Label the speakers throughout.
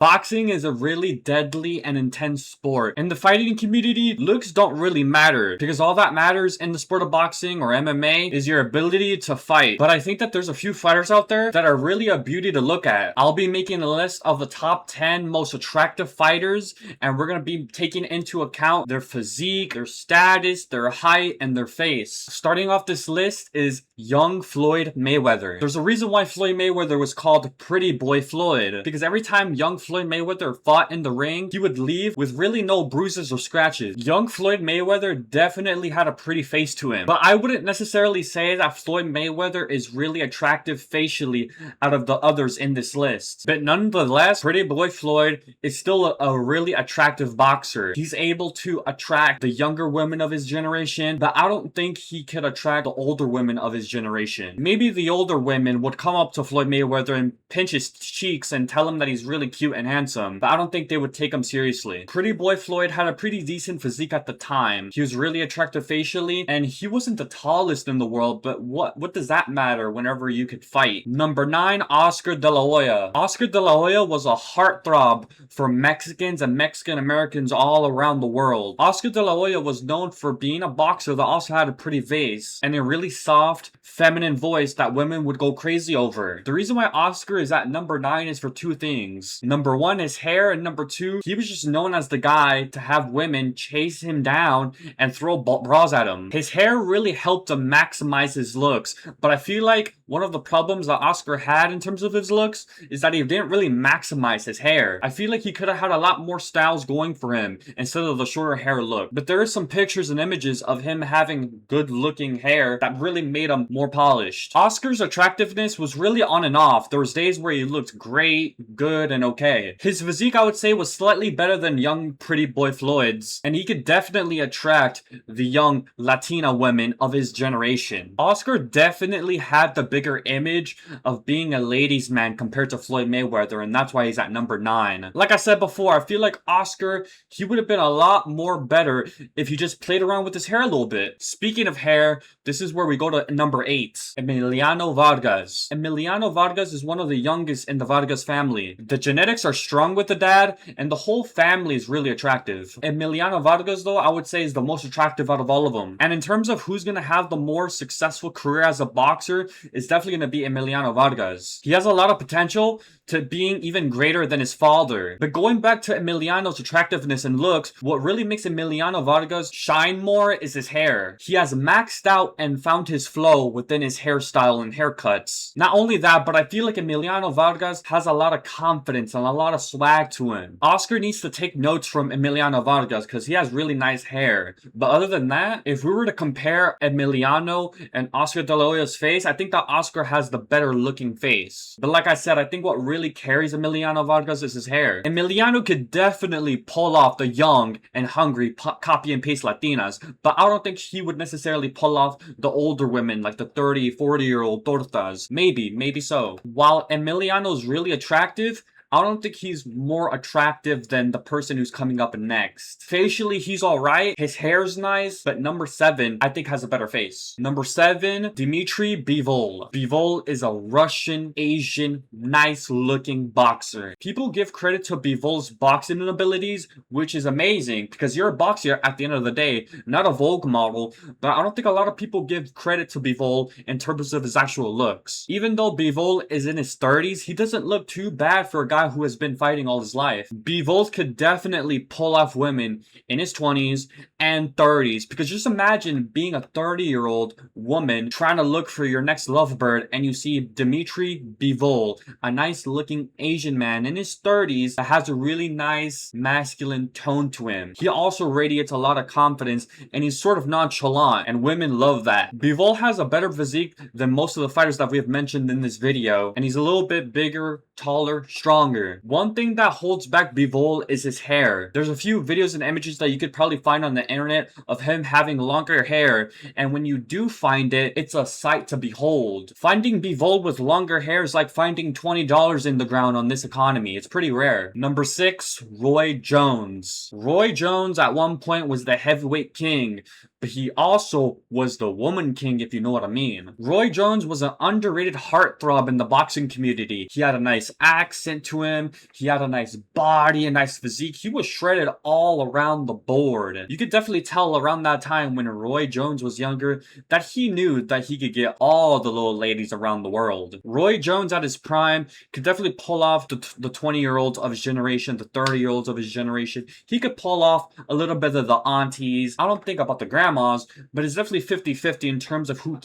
Speaker 1: Boxing is a really deadly and intense sport. In the fighting community, looks don't really matter because all that matters in the sport of boxing or MMA is your ability to fight. But I think that there's a few fighters out there that are really a beauty to look at. I'll be making a list of the top 10 most attractive fighters, and we're going to be taking into account their physique, their status, their height, and their face. Starting off this list is young Floyd Mayweather. There's a reason why Floyd Mayweather was called Pretty Boy Floyd, because every time young Floyd Mayweather fought in the ring, he would leave with really no bruises or scratches. Young Floyd Mayweather definitely had a pretty face to him, but I wouldn't necessarily say that Floyd Mayweather is really attractive facially out of the others in this list. But nonetheless, Pretty Boy Floyd is still a really attractive boxer. He's able to attract the younger women of his generation, but I don't think he could attract the older women of his generation. Maybe the older women would come up to Floyd Mayweather and pinch his cheeks and tell him that he's really cute and handsome, but I don't think they would take him seriously. Pretty Boy Floyd had a pretty decent physique at the time. He was really attractive facially, and he wasn't the tallest in the world, but what does that matter whenever you could fight? Number 9, Oscar De La Hoya. Oscar De La Hoya was a heartthrob for Mexicans and Mexican Americans all around the world. Oscar De La Hoya was known for being a boxer that also had a pretty face and a really soft, feminine voice that women would go crazy over. The reason why Oscar is at number 9 is for two things. Number 1, his hair, and number 2, he was just known as the guy to have women chase him down and throw bras at him. His hair really helped him maximize his looks, but I feel like one of the problems that Oscar had in terms of his looks is that he didn't really maximize his hair. I feel like he could have had a lot more styles going for him instead of the shorter hair look. But there are some pictures and images of him having good looking hair that really made him more polished. Oscar's attractiveness was really on and off. There was days where he looked great, good, and okay. His physique, I would say, was slightly better than young Pretty Boy Floyd's, and he could definitely attract the young Latina women of his generation. Oscar definitely had the bigger image of being a ladies' man compared to Floyd Mayweather, and that's why he's at number 9. Like I said before, I feel like Oscar, he would have been a lot more better if he just played around with his hair a little bit. Speaking of hair, this is where we go to number 8, Emiliano Vargas. Emiliano Vargas is one of the youngest in the Vargas family. The genetics are strong with the dad, and the whole family is really attractive. Emiliano Vargas, though, I would say is the most attractive out of all of them. And in terms of who's going to have the more successful career as a boxer, it's definitely going to be Emiliano Vargas. He has a lot of potential to being even greater than his father. But going back to Emiliano's attractiveness and looks, what really makes Emiliano Vargas shine more is his hair. He has maxed out and found his flow within his hairstyle and haircuts. Not only that, but I feel like Emiliano Vargas has a lot of confidence and a lot of swag to him. Oscar needs to take notes from Emiliano Vargas because he has really nice hair. But other than that, if we were to compare Emiliano and Oscar De La Hoya's face, I think that Oscar has the better looking face. But like I said, I think what really carries Emiliano Vargas is his hair. Emiliano could definitely pull off the young and hungry copy and paste Latinas, but I don't think he would necessarily pull off the older women like the 30, 40-year-old tortas. Maybe so. While Emiliano's really attractive, I don't think he's more attractive than the person who's coming up next. Facially, he's alright. His hair's nice, but number 7, I think, has a better face. Number 7, Dmitry Bivol. Bivol is a Russian, Asian, nice-looking boxer. People give credit to Bivol's boxing abilities, which is amazing, because you're a boxer at the end of the day, not a Vogue model, but I don't think a lot of people give credit to Bivol in terms of his actual looks. Even though Bivol is in his 30s, he doesn't look too bad for a guy who has been fighting all his life. Bivol could definitely pull off women in his 20s and 30s, because just imagine being a 30-year-old woman trying to look for your next lovebird, and you see Dmitry Bivol, a nice looking Asian man in his 30s that has a really nice masculine tone to him. He also radiates a lot of confidence, and he's sort of nonchalant, and women love that. Bivol has a better physique than most of the fighters that we have mentioned in this video, and he's a little bit bigger, taller, stronger. One thing that holds back Bivol is his hair. There's a few videos and images that you could probably find on the internet of him having longer hair, and when you do find it, it's a sight to behold. Finding Bivol with longer hair is like finding $20 in the ground on this economy. It's pretty rare. Number 6, Roy Jones. Roy Jones at one point was the heavyweight king, but he also was the woman king, if you know what I mean. Roy Jones was an underrated heartthrob in the boxing community. He had a nice accent to him, he had a nice body, a nice physique. He was shredded all around the board. You could definitely tell around that time when Roy Jones was younger that he knew that he could get all the little ladies around the world. Roy Jones at his prime could definitely pull off the 20-year-olds of his generation, the 30-year-olds of his generation. He could pull off a little bit of the aunties. I don't think about the grandmas, but it's definitely 50-50 in terms of who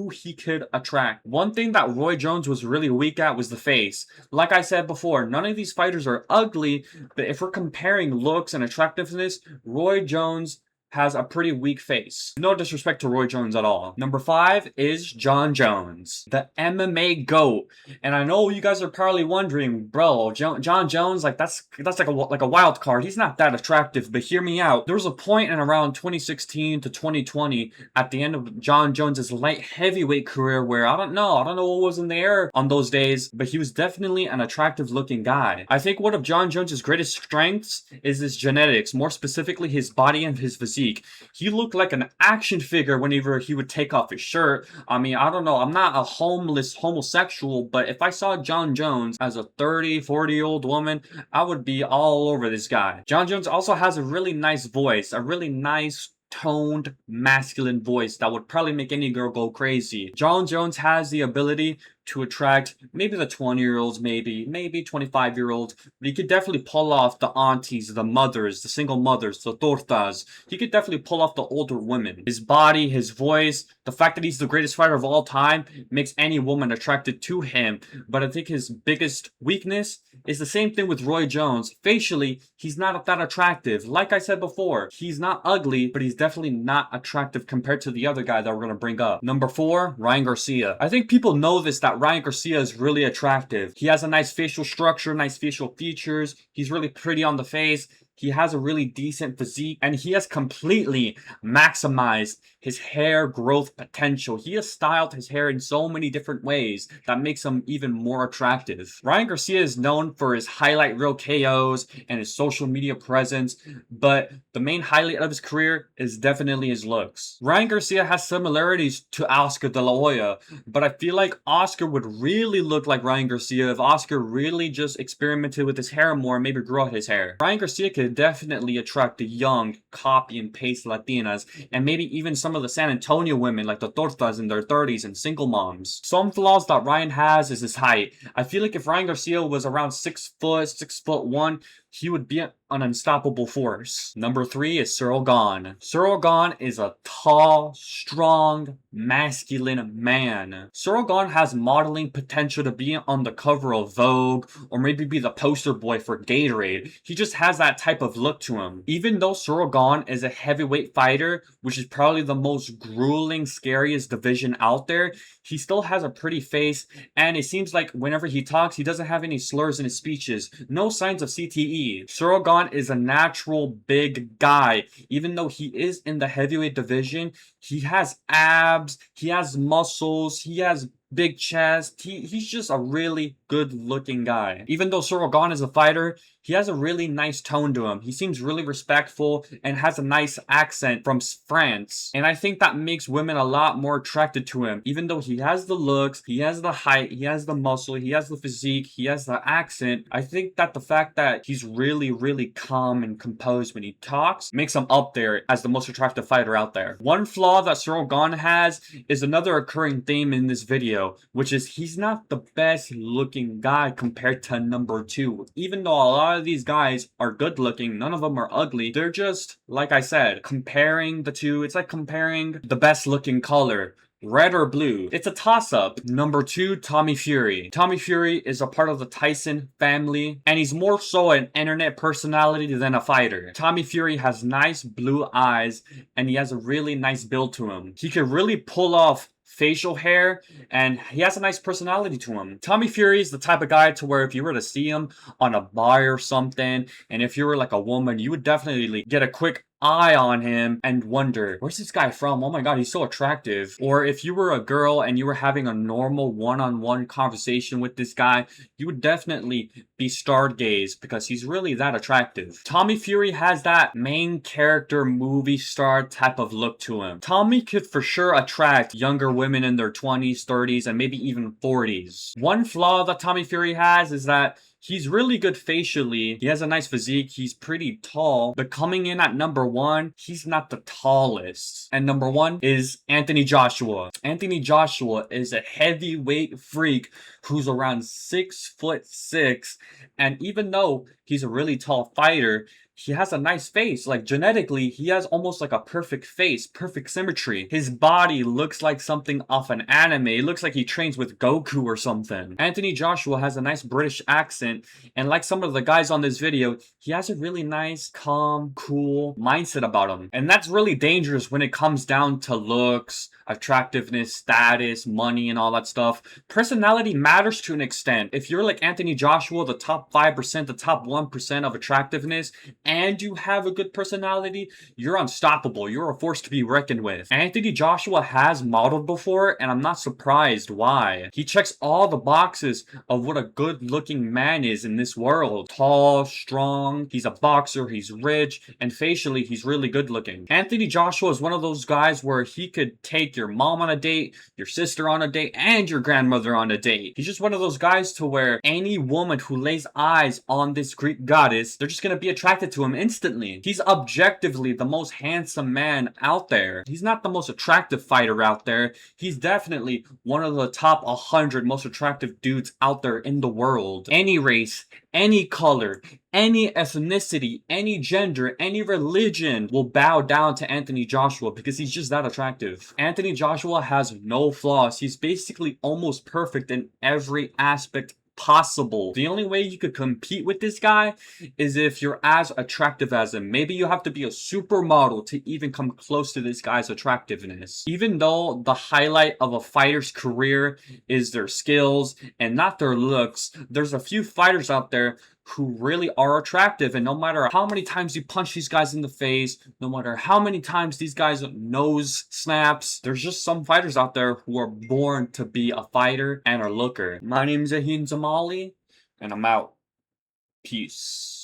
Speaker 1: he could attract. One thing that Roy Jones was really weak at was the face. Like I said before, none of these fighters are ugly, but if we're comparing looks and attractiveness, Roy Jones has a pretty weak face. No disrespect to Roy Jones at all. Number 5 is Jon Jones, the MMA GOAT. And I know you guys are probably wondering, bro, Jon Jones, like that's like a wild card. He's not that attractive, but hear me out. There was a point in around 2016 to 2020 at the end of Jon Jones's light heavyweight career where I don't know what was in the air on those days, but he was definitely an attractive looking guy. I think one of Jon Jones's greatest strengths is his genetics, more specifically his body and his physique. He looked like an action figure whenever he would take off his shirt. I mean, I don't know, I'm not a homeless homosexual, but if I saw Jon Jones as a 30, 40-year-old woman, I would be all over this guy. Jon Jones also has a really nice voice, a really nice toned masculine voice that would probably make any girl go crazy. Jon Jones has the ability to attract maybe the 20-year-olds, maybe 25-year-olds, but he could definitely pull off the aunties, the mothers, the single mothers, the tortas. He could definitely pull off the older women. His body, his voice, the fact that he's the greatest fighter of all time makes any woman attracted to him, but I think his biggest weakness is the same thing with Roy Jones. Facially, he's not that attractive. Like I said before, he's not ugly, but he's definitely not attractive compared to the other guy that we're going to bring up. Number 4, Ryan Garcia. I think people know this, that Ryan Garcia is really attractive. He has a nice facial structure, nice facial features. He's really pretty on the face. He has a really decent physique, and he has completely maximized his hair growth potential. He has styled his hair in so many different ways that makes him even more attractive. Ryan Garcia is known for his highlight reel KOs and his social media presence, but the main highlight of his career is definitely his looks. Ryan Garcia has similarities to Oscar De La Hoya, but I feel like Oscar would really look like Ryan Garcia if Oscar really just experimented with his hair more and maybe grew out his hair. Ryan Garcia could definitely attract the young, copy and paste Latinas, and maybe even some of the San Antonio women like the tortas in their 30s and single moms. Some flaws that Ryan has is his height. I feel like if Ryan Garcia was around 6 foot, 6'1", he would be an unstoppable force. Number 3 is Ciryl Gane. Ciryl Gane is a tall, strong, masculine man. Ciryl Gane has modeling potential to be on the cover of Vogue or maybe be the poster boy for Gatorade. He just has that type of look to him. Even though Ciryl Gane is a heavyweight fighter, which is probably the most grueling, scariest division out there, he still has a pretty face, and it seems like whenever he talks, he doesn't have any slurs in his speeches. No signs of CTE. Ciryl Gane is a natural big guy. Even though he is in the heavyweight division, he has abs, he has muscles, he has big chest. He's just a really good looking guy. Even though Ciryl Gane is a fighter, he has a really nice tone to him. He seems really respectful and has a nice accent from France. And I think that makes women a lot more attracted to him. Even though he has the looks, he has the height, he has the muscle, he has the physique, he has the accent, I think that the fact that he's really, really calm and composed when he talks makes him up there as the most attractive fighter out there. One flaw that Ciryl Gane has is another recurring theme in this video, which is he's not the best looking guy compared to number 2. Even though a lot of these guys are good looking, none of them are ugly. They're just, like I said, comparing the two. It's like comparing the best looking color, red or blue. It's a toss-up. Number 2, Tommy Fury. Tommy Fury is a part of the Tyson family, and he's more so an internet personality than a fighter. Tommy Fury has nice blue eyes, and he has a really nice build to him. He can really pull off facial hair, and he has a nice personality to him. Tommy Fury is the type of guy to where if you were to see him on a bar or something, and if you were like a woman, you would definitely get a quick eye on him and wonder, where's this guy from? Oh my god, he's so attractive. Or if you were a girl and you were having a normal one-on-one conversation with this guy, you would definitely be stargazed because he's really that attractive. Tommy Fury has that main character movie star type of look to him. Tommy could for sure attract younger women in their 20s, 30s, and maybe even 40s. One flaw that Tommy Fury has is that he's really good facially. He has a nice physique. He's pretty tall. But coming in at number 1, he's not the tallest. And number 1 is Anthony Joshua. Anthony Joshua is a heavyweight freak who's around 6'6". And even though he's a really tall fighter, he has a nice face. Like, genetically, he has almost like a perfect face, perfect symmetry. His body looks like something off an anime. It looks like he trains with Goku or something. Anthony Joshua has a nice British accent, and like some of the guys on this video, he has a really nice, calm, cool mindset about him. And that's really dangerous when it comes down to looks, attractiveness, status, money, and all that stuff. Personality matters to an extent. If you're like Anthony Joshua, the top 5%, the top 1% of attractiveness, and you have a good personality, you're unstoppable. You're a force to be reckoned with. Anthony Joshua has modeled before, and I'm not surprised why. He checks all the boxes of what a good-looking man is in this world. Tall, strong, he's a boxer, he's rich, and facially, he's really good-looking. Anthony Joshua is one of those guys where he could take your mom on a date, your sister on a date, and your grandmother on a date. He's just one of those guys to where any woman who lays eyes on this Greek goddess, they're just gonna be attracted to him instantly. He's objectively the most handsome man out there. He's not the most attractive fighter out there. He's definitely one of the top 100 most attractive dudes out there in the world. Any race, any color, any ethnicity, any gender, any religion will bow down to Anthony Joshua because he's just that attractive. Anthony Joshua has no flaws. He's basically almost perfect in every aspect possible. The only way you could compete with this guy is if you're as attractive as him. Maybe you have to be a supermodel to even come close to this guy's attractiveness. Even though the highlight of a fighter's career is their skills and not their looks, there's a few fighters out there who really are attractive, and no matter how many times you punch these guys in the face, no matter how many times these guys nose snaps, there's just some fighters out there who are born to be a fighter and a looker. My name's Ahin Zamali, and I'm out. Peace.